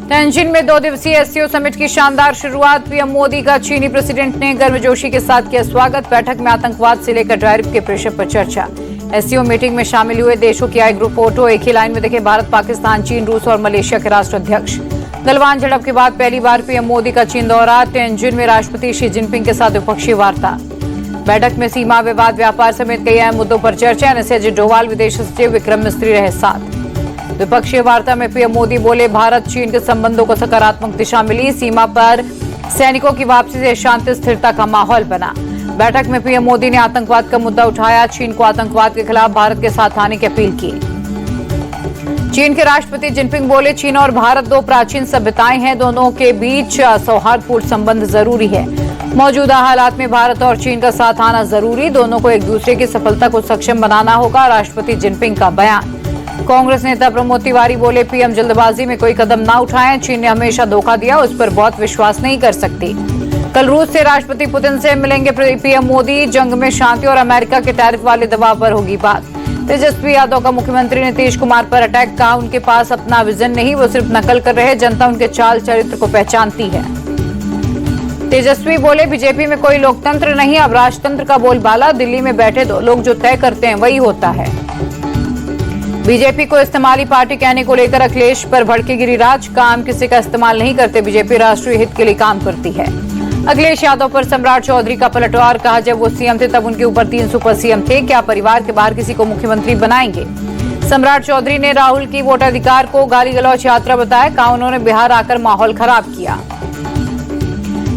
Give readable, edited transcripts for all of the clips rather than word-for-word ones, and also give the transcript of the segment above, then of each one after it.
टेंजिन में 2 दिवसीय SCO summit की शानदार शुरुआत। पीएम मोदी का चीनी प्रेसिडेंट ने गर्मजोशी के साथ किया स्वागत। बैठक में आतंकवाद से लेकर ड्राइव के प्रेशर पर चर्चा। एससीओ मीटिंग में शामिल हुए देशों की आए ग्रुप फोटो। एक ही लाइन में दिखे भारत, पाकिस्तान, चीन, रूस और मलेशिया के राष्ट्राध्यक्ष। गलवान झड़प के बाद पहली बार पीएम मोदी का चीन दौरा। टेंजिन में राष्ट्रपति शी जिनपिंग के साथ द्विपक्षीय वार्ता। बैठक में सीमा विवाद, व्यापार समेत कई अहम मुद्दों पर चर्चा। एनएसए अजित डोभाल, विदेश सचिव विक्रम मिस्त्री रहे साथ। द्विपक्षीय वार्ता में पीएम मोदी बोले, भारत चीन के संबंधों को सकारात्मक दिशा मिली। सीमा पर सैनिकों की वापसी से शांति स्थिरता का माहौल बना। बैठक में पीएम मोदी ने आतंकवाद का मुद्दा उठाया। चीन को आतंकवाद के खिलाफ भारत के साथ आने की अपील की। चीन के राष्ट्रपति जिनपिंग बोले, चीन और भारत 2 प्राचीन सभ्यताएं हैं। दोनों के बीच सौहार्दपूर्ण संबंध जरूरी है। मौजूदा हालात में भारत और चीन का साथ आना जरूरी। दोनों को एक दूसरे की सफलता को सक्षम बनाना होगा। राष्ट्रपति जिनपिंग का बयान। कांग्रेस नेता प्रमोद तिवारी बोले, पीएम जल्दबाजी में कोई कदम ना उठाएं। चीन ने हमेशा धोखा दिया, उस पर बहुत विश्वास नहीं कर सकती। कल रूस से राष्ट्रपति पुतिन से मिलेंगे पीएम मोदी। जंग में शांति और अमेरिका के टैरिफ वाले दबाव पर होगी बात। तेजस्वी यादव का मुख्यमंत्री नीतीश कुमार पर अटैक। कहा, उनके पास अपना विजन नहीं, वो सिर्फ नकल कर रहे। जनता उनके चाल चरित्र को पहचानती है। तेजस्वी बोले, बीजेपी में कोई लोकतंत्र नहीं, अब राजतंत्र का बोलबाला। दिल्ली में बैठे 2 लोग जो तय करते हैं वही होता है। बीजेपी को इस्तेमाली पार्टी कहने को लेकर अखिलेश पर भड़के गिरिराज। काम किसी का इस्तेमाल नहीं करते, बीजेपी राष्ट्रीय हित के लिए काम करती है। अखिलेश यादव पर सम्राट चौधरी का पलटवार। कहा, जब वो सीएम थे तब उनके ऊपर 3 सुपर सीएम थे, क्या परिवार के बाहर किसी को मुख्यमंत्री बनाएंगे। सम्राट चौधरी ने राहुल की वोटाधिकार को गाली गलौज यात्रा बताया। कहा, उन्होंने बिहार आकर माहौल खराब किया।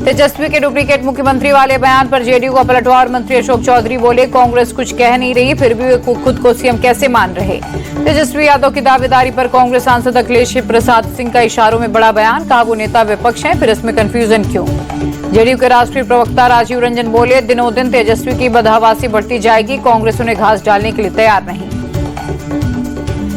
तेजस्वी के डुप्लीकेट मुख्यमंत्री वाले बयान पर जेडीयू का पलटवार। मंत्री अशोक चौधरी बोले, कांग्रेस कुछ कह नहीं रही, फिर भी वे खुद को सीएम कैसे मान रहे। तेजस्वी यादव की दावेदारी पर कांग्रेस सांसद अखिलेश प्रसाद सिंह का इशारों में बड़ा बयान। कहा, वो नेता विपक्ष हैं, फिर इसमें कंफ्यूजन क्यों। जेडीयू के राष्ट्रीय प्रवक्ता राजीव रंजन बोले, दिनों दिन तेजस्वी की बदहवासी बढ़ती जाएगी, कांग्रेस उन्हें घास डालने के लिए तैयार नहीं।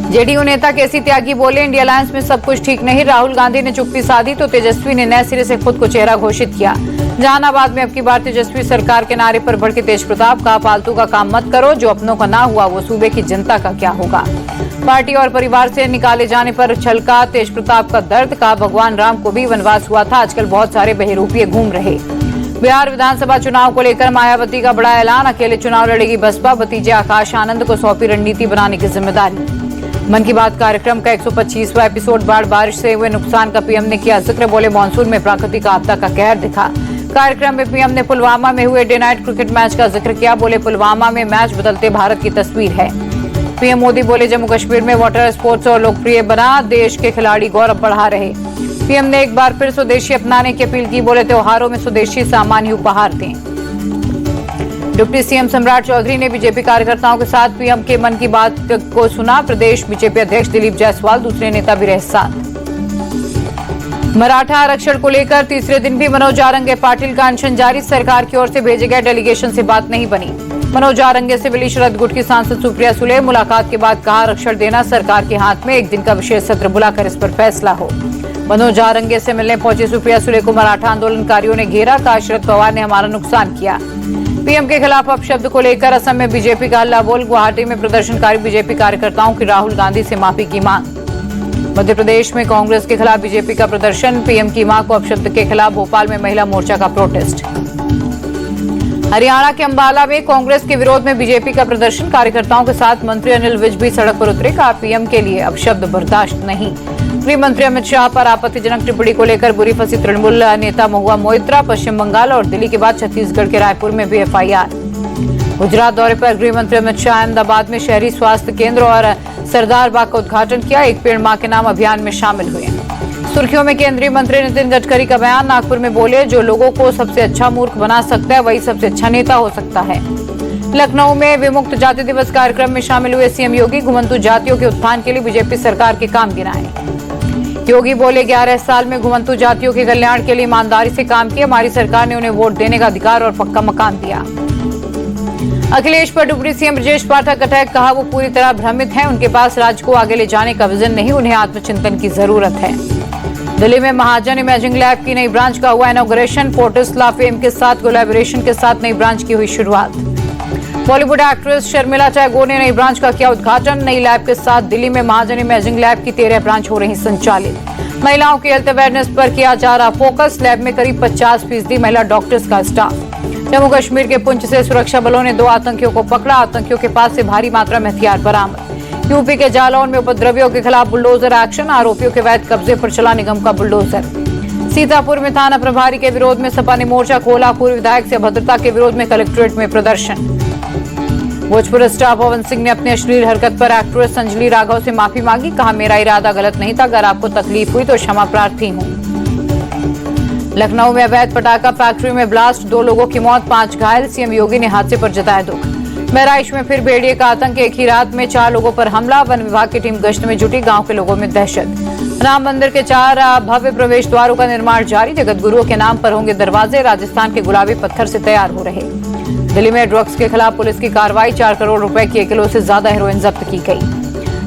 जेडीयू नेता केसी त्यागी बोले, इंडिया अलायंस में सब कुछ ठीक नहीं। राहुल गांधी ने चुप्पी साधी तो तेजस्वी ने नए सिरे से खुद को चेहरा घोषित किया। जहानाबाद में अब की बार तेजस्वी सरकार के नारे पर भड़के तेज प्रताप। कहा, फालतू का काम मत करो, जो अपनों का ना हुआ वो सूबे की जनता का क्या होगा। पार्टी और परिवार से निकाले जाने पर छलका तेज प्रताप का दर्द। कहा, भगवान राम को भी वनवास हुआ था, आजकल बहुत सारे बहरूपिये घूम रहे। बिहार विधानसभा चुनाव को लेकर मायावती का बड़ा ऐलान। अकेले चुनाव लड़ेगी बसपा, भतीजे आकाश आनंद को सौंपी रणनीति बनाने की जिम्मेदारी। मन की बात कार्यक्रम का 125वां एपिसोड। बाढ़ बारिश से हुए नुकसान का पीएम ने किया जिक्र। बोले, मानसून में प्राकृतिक आपदा का कहर दिखा। कार्यक्रम में पीएम ने पुलवामा में हुए डे नाइट क्रिकेट मैच का जिक्र किया। बोले, पुलवामा में मैच बदलते भारत की तस्वीर है। पीएम मोदी बोले, जम्मू कश्मीर में वाटर स्पोर्ट्स और लोकप्रिय बना, देश के खिलाड़ी गौरव बढ़ा रहे। पीएम ने एक बार फिर स्वदेशी अपनाने की अपील की। बोले, त्योहारों में स्वदेशी सामान ही उपहार दें। डिप्टी सीएम सम्राट चौधरी ने बीजेपी कार्यकर्ताओं के साथ पीएम के मन की बात को सुना। प्रदेश बीजेपी अध्यक्ष दिलीप जायसवाल, दूसरे नेता भी रहे साथ। मराठा आरक्षण को लेकर तीसरे दिन भी मनोज आरंगे पाटिल का अनशन जारी। सरकार की ओर से भेजे गए डेलीगेशन से बात नहीं बनी। मनोज आरंगे से मिली शरद गुट की सांसद सुप्रिया सुले। मुलाकात के बाद कहा, आरक्षण देना सरकार के हाथ में, एक दिन का विशेष सत्र बुलाकर इस पर फैसला हो। मनोज आरंगे से मिलने पहुंची सुप्रिया सुले को मराठा आंदोलनकारियों ने घेरा। कहा, शरद पवार ने हमारा नुकसान किया। पीएम के खिलाफ अपशब्द को लेकर असम में बीजेपी का हल्ला बोल। गुवाहाटी में प्रदर्शनकारी बीजेपी कार्यकर्ताओं की राहुल गांधी से माफी की मांग। मध्य प्रदेश में कांग्रेस के खिलाफ बीजेपी का प्रदर्शन। पीएम की मां को अपशब्द के खिलाफ भोपाल में महिला मोर्चा का प्रोटेस्ट। हरियाणा के अंबाला में कांग्रेस के विरोध में बीजेपी का प्रदर्शन। कार्यकर्ताओं के साथ मंत्री अनिल विज भी सड़क पर उतरे। कहा, पीएम के लिए अपशब्द बर्दाश्त नहीं। गृह मंत्री अमित शाह पर आपत्तिजनक टिप्पणी को लेकर बुरी फंसी तृणमूल नेता महुआ मोइत्रा। पश्चिम बंगाल और दिल्ली के बाद छत्तीसगढ़ के रायपुर में भी एफआईआर। गुजरात दौरे पर गृह मंत्री अमित शाह अहमदाबाद में शहरी स्वास्थ्य केंद्र और सरदार बाग का उद्घाटन किया। एक पेड़ मां के नाम अभियान में शामिल हुए। सुर्खियों में केंद्रीय मंत्री नितिन गडकरी का बयान। नागपुर में बोले, जो लोगों को सबसे अच्छा मूर्ख बना सकता है वही सबसे अच्छा नेता हो सकता है। लखनऊ में विमुक्त जाति दिवस कार्यक्रम में शामिल हुए सीएम योगी। घुमंतु जातियों के उत्थान के लिए बीजेपी सरकार के काम गिनाए। योगी बोले, 11 साल में घुमंतु जातियों के कल्याण के लिए ईमानदारी से काम किया। हमारी सरकार ने उन्हें वोट देने का अधिकार और पक्का मकान दिया। अखिलेश पर deputy CM Brajesh Pathak attack. कहा, वो पूरी तरह भ्रमित हैं, उनके पास राज्य को आगे ले जाने का विजन नहीं, उन्हें आत्मचिंतन की जरूरत है। दिल्ली में महाजन इमेजिंग लैब की नई ब्रांच का हुआ इनॉग्रेशन। फोर्टिस ला फेम के साथ कोलैबोरेशन के साथ नई ब्रांच की हुई शुरुआत। बॉलीवुड एक्ट्रेस शर्मिला टैगोर ने नई ब्रांच का किया उद्घाटन। नई लैब के साथ दिल्ली में महाजन इमेजिंग लैब की 13 ब्रांच हो रही संचालित। महिलाओं की हेल्थ अवेयरनेस पर किया जा रहा फोकस। लैब में करीब 50% महिला डॉक्टर्स का स्टाफ। जम्मू कश्मीर के पुंछ से सुरक्षा बलों ने 2 आतंकियों को पकड़ा। आतंकियों के पास से भारी मात्रा में हथियार बरामद। यूपी के जालौन में उपद्रवियों के खिलाफ बुलडोजर एक्शन। आरोपियों के वैध कब्जे पर चला निगम का बुलडोजर। सीतापुर में थाना प्रभारी के विरोध में सपा ने मोर्चा खोला। पूर्व विधायक से अभद्रता के विरोध में कलेक्ट्रेट में प्रदर्शन। भोजपुर स्टार पवन सिंह ने अपनी अश्लील हरकत पर एक्ट्रेस अंजलि राघव से माफी मांगी। कहा, मेरा इरादा गलत नहीं था, अगर आपको तकलीफ हुई तो क्षमा प्रार्थी हूं। लखनऊ में अवैध पटाखा फैक्ट्री में ब्लास्ट, 2 लोगों की मौत, 5 घायल। सीएम योगी ने हादसे पर जताया दुख। बहराइच में फिर भेड़िए का आतंक, एक ही रात में 4 लोगों पर हमला। वन विभाग की टीम गश्त में जुटी, गांव के लोगों में दहशत। राम मंदिर के 4 भव्य प्रवेश द्वारों का निर्माण जारी। जगत गुरुओं के नाम पर होंगे दरवाजे। राजस्थान के गुलाबी पत्थर से तैयार हो रहे। दिल्ली में ड्रग्स के खिलाफ पुलिस की कार्रवाई। 4 करोड़ रुपए की 1 किलो से ज्यादा हेरोइन जब्त की गई।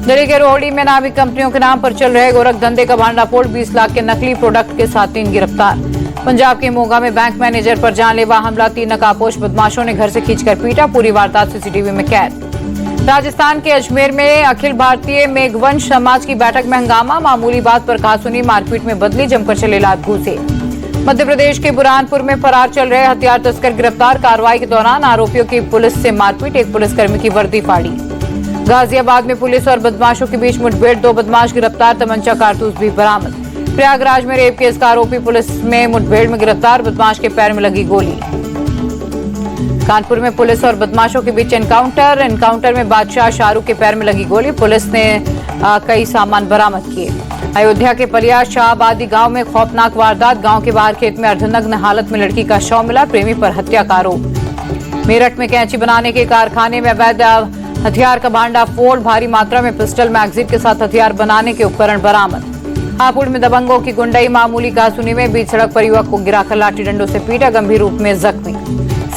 दिल्ली के रोहड़ी में नामिक कंपनियों के नाम पर चल रहे गोरख धंधे का भांडाफोड़। 20 लाख के नकली प्रोडक्ट के साथ 3 गिरफ्तार। पंजाब के मोगा में बैंक मैनेजर पर जानलेवा हमला। 3 नकाबपोश बदमाशों ने घर से खींचकर पीटा। पूरी वारदात सीसीटीवी में कैद। राजस्थान के अजमेर में अखिल भारतीय मेघवंश समाज की बैठक में हंगामा। मामूली बात पर कहासुनी, मारपीट में बदली, जमकर चले लात घूसे। मध्य प्रदेश के बुरहानपुर में फरार चल रहे हथियार तस्कर गिरफ्तार। कार्रवाई के दौरान आरोपियों की पुलिस से मारपीट, एक पुलिसकर्मी की वर्दी फाड़ी। गाजियाबाद में पुलिस और बदमाशों के बीच मुठभेड़, 2 बदमाश गिरफ्तार, तमंचा कारतूस भी बरामद। प्रयागराज में रेप केस का आरोपी पुलिस में मुठभेड़ में गिरफ्तार, बदमाश के पैर में लगी गोली। कानपुर में पुलिस और बदमाशों के बीच एनकाउंटर में बादशाह शाहरुख के पैर में लगी गोली। पुलिस ने कई सामान बरामद किए। अयोध्या के पलिया शाहबादी गांव में खौफनाक वारदात। गांव के बाहर खेत में अर्धनग्न हालत में लड़की का शव मिला। प्रेमी पर हत्या का आरोप। मेरठ में कैंची बनाने के कारखाने में अवैध हथियार का भांडाफोड़। भारी मात्रा में पिस्टल, मैगजीन के साथ हथियार बनाने के उपकरण बरामद। हापुड़ में दबंगों की गुंडई। मामूली कहासुनी में बीच सड़क पर युवक को गिराकर लाठी डंडों से पीटा, गंभीर रूप में जख्मी।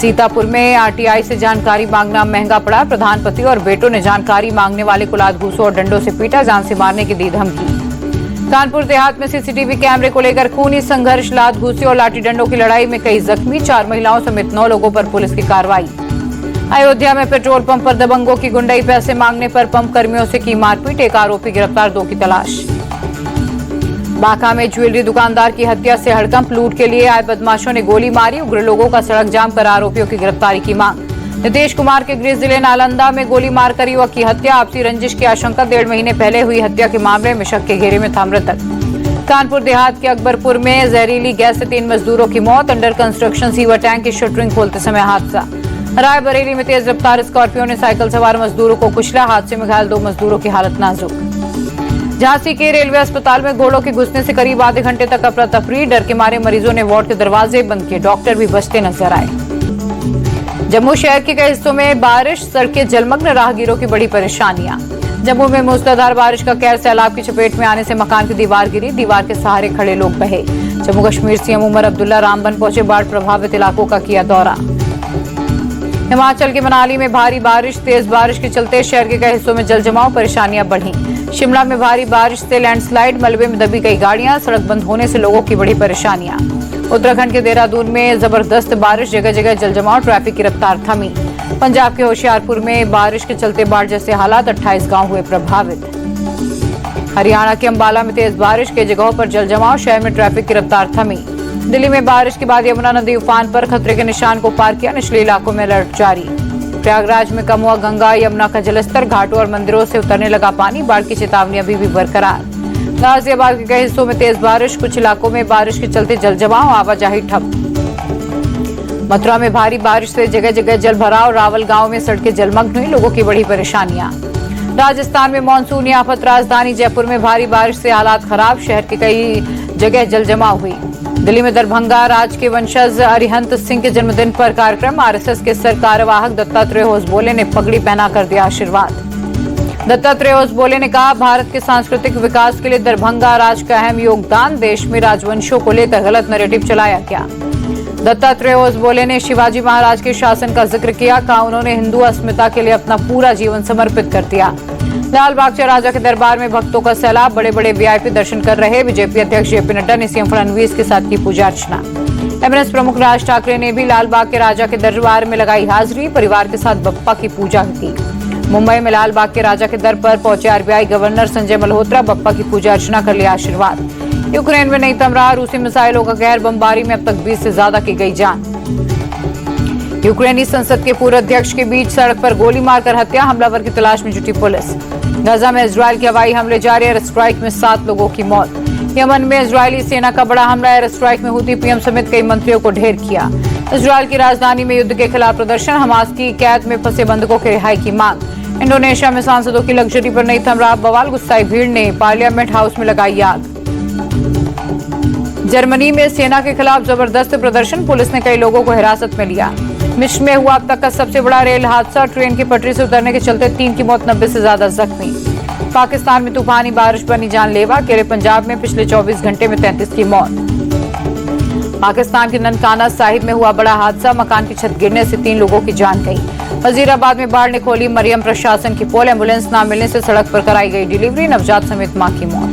सीतापुर में आरटीआई से जानकारी मांगना महंगा पड़ा। प्रधान पति और बेटों ने जानकारी मांगने वाले को लात घूसों और डंडों से पीटा, जान से मारने की दी धमकी। कानपुर देहात में सीसीटीवी कैमरे को लेकर खूनी संघर्ष। लात घूसी और लाठी डंडों की लड़ाई में कई जख्मी। 4 महिलाओं समेत 9 लोगों पर पुलिस की कार्रवाई। अयोध्या में पेट्रोल पंप पर दबंगों की गुंडई। पैसे मांगने पर पंप कर्मियों से की मारपीट, एक आरोपी गिरफ्तार, 2 की तलाश। बांका में ज्वेलरी दुकानदार की हत्या से हड़कंप। लूट के लिए आए बदमाशों ने गोली मारी। उग्र लोगों का सड़क जाम कर आरोपियों की गिरफ्तारी की मांग। नीतीश कुमार के गृह जिले नालंदा में गोली मारकर युवक की हत्या। आपसी रंजिश की आशंका। 1.5 महीने पहले हुई हत्या के मामले में शक के घेरे में था मृतक। कानपुर देहात के अकबरपुर में जहरीली गैस से 3 मजदूरों की मौत। अंडर कंस्ट्रक्शन सीवर टैंक की शटरिंग खोलते समय हादसा। रायबरेली में तेज रफ्तार स्कॉर्पियो ने साइकिल सवार मजदूरों को कुचला। हादसे में घायल 2 मजदूरों की हालत नाजुक। झांसी के रेलवे अस्पताल में घोड़ों के घुसने से करीब आधे घंटे तक अफरा तफरी। डर के मारे मरीजों ने वार्ड के दरवाजे बंद किए। डॉक्टर भी बचते नजर आए। जम्मू शहर के कई हिस्सों में बारिश, सड़कें जलमग्न, राहगीरों की बड़ी परेशानियां। जम्मू में मूसलाधार बारिश का कहर। सैलाब की चपेट में आने से मकान की दीवार गिरी। दीवार के सहारे खड़े लोग बहे। जम्मू कश्मीर सीएम उमर अब्दुल्ला रामबन पहुंचे। बाढ़ प्रभावित इलाकों का किया दौरा। हिमाचल के मनाली में भारी बारिश। तेज बारिश के चलते शहर के कई हिस्सों में जल जमाव, परेशानियां बढ़ी। शिमला में भारी बारिश से लैंडस्लाइड, मलबे में दबी गई गाड़ियां। सड़क बंद होने से लोगों की बड़ी परेशानियां। उत्तराखंड के देहरादून में जबरदस्त बारिश, जगह जगह जल जमाव, ट्रैफिक की रफ्तार थमी। पंजाब के होशियारपुर में बारिश के चलते बाढ़ जैसे हालात, 28 गांव हुए प्रभावित। हरियाणा के अंबाला में तेज बारिश, कई जगहों पर जल जमाव, शहर में ट्रैफिक की रफ्तार थमी। दिल्ली में बारिश के बाद यमुना नदी उफान पर, खतरे के निशान को पार किया। निचले इलाकों में अलर्ट जारी। प्रयागराज में कम हुआ गंगा यमुना का जलस्तर। घाटों और मंदिरों से उतरने लगा पानी। बाढ़ की चेतावनी अभी भी बरकरार। गाजियाबाद के कई हिस्सों में तेज बारिश, कुछ इलाकों में बारिश के चलते जल जमाव, आवाजाही ठप। मथुरा में भारी बारिश से जगह जगह जल भराव। रावल गांव में सड़कें जलमग्न हुई, लोगों की बड़ी परेशानियां। राजस्थान में मानसूनी आफत। राजधानी जयपुर में भारी बारिश से हालात खराब। शहर के कई जगह जल जमाव हुई। दिल्ली में दरभंगा राज के वंशज अरिहंत सिंह के जन्मदिन पर कार्यक्रम। आरएसएस के सरकार्यवाहक दत्तात्रेय होसबोले ने पगड़ी पहना कर दिया आशीर्वाद। दत्तात्रेय होसबोले ने कहा, भारत के सांस्कृतिक विकास के लिए दरभंगा राज का अहम योगदान। देश में राजवंशों को लेकर गलत नैरेटिव चलाया गया। दत्तात्रेय होसबोले ने शिवाजी महाराज के शासन का जिक्र किया। कहा, उन्होंने हिंदू अस्मिता के लिए अपना पूरा जीवन समर्पित कर दिया। लाल बागचा राजा के दरबार में भक्तों का सैलाब। बड़े बड़े वीआईपी दर्शन कर रहे। बीजेपी अध्यक्ष जेपी नड्डा ने सीएम फडणवीस के साथ की पूजा अर्चना। एमएनएस प्रमुख राज ठाकरे ने भी लाल बाग के राजा के दरबार में लगाई हाजिरी। परिवार के साथ बप्पा की पूजा की। मुंबई में लाल बाग के राजा के दर पर पहुंचे आरबीआई गवर्नर संजय मल्होत्रा। बप्पा की पूजा अर्चना कर लिया आशीर्वाद। यूक्रेन में नहीं थम रहा रूसी मिसाइलों का कहर, बमबारी में अब तक 20 से ज्यादा की गई जान। यूक्रेनी संसद के पूर्व अध्यक्ष के बीच सड़क पर गोली मारकर हत्या, हमलावर की तलाश में जुटी पुलिस। गाजा में इजरायल के हवाई हमले जारी, एयर स्ट्राइक में 7 लोगों की मौत। यमन में इजरायली सेना का बड़ा हमला, एयर स्ट्राइक में हूती पीएम समेत कई मंत्रियों को ढेर किया। इजरायल की राजधानी में युद्ध के खिलाफ प्रदर्शन, हमास की कैद में फंसे बंधकों की रिहाई की मांग। इंडोनेशिया में सांसदों की लग्जरी पर नहीं थम रहा बवाल, गुस्साई भीड़ ने पार्लियामेंट हाउस में लगाई आग। जर्मनी में सेना के खिलाफ जबरदस्त प्रदर्शन, पुलिस ने कई लोगों को हिरासत में लिया। मिस्र में हुआ अब तक का सबसे बड़ा रेल हादसा, ट्रेन की पटरी से उतरने के चलते 3 की मौत, 90 से ज्यादा जख्मी। पाकिस्तान में तूफानी बारिश बनी जानलेवा, अकेले पंजाब में पिछले 24 घंटे में 33 की मौत। पाकिस्तान के ननकाना साहिब में हुआ बड़ा हादसा, मकान की छत गिरने से 3 लोगों की जान गई। वजीराबाद में बाढ़ ने खोली मरियम प्रशासन की पोल, एम्बुलेंस न मिलने से सड़क पर कराई गई डिलीवरी, नवजात समेत मां की मौत।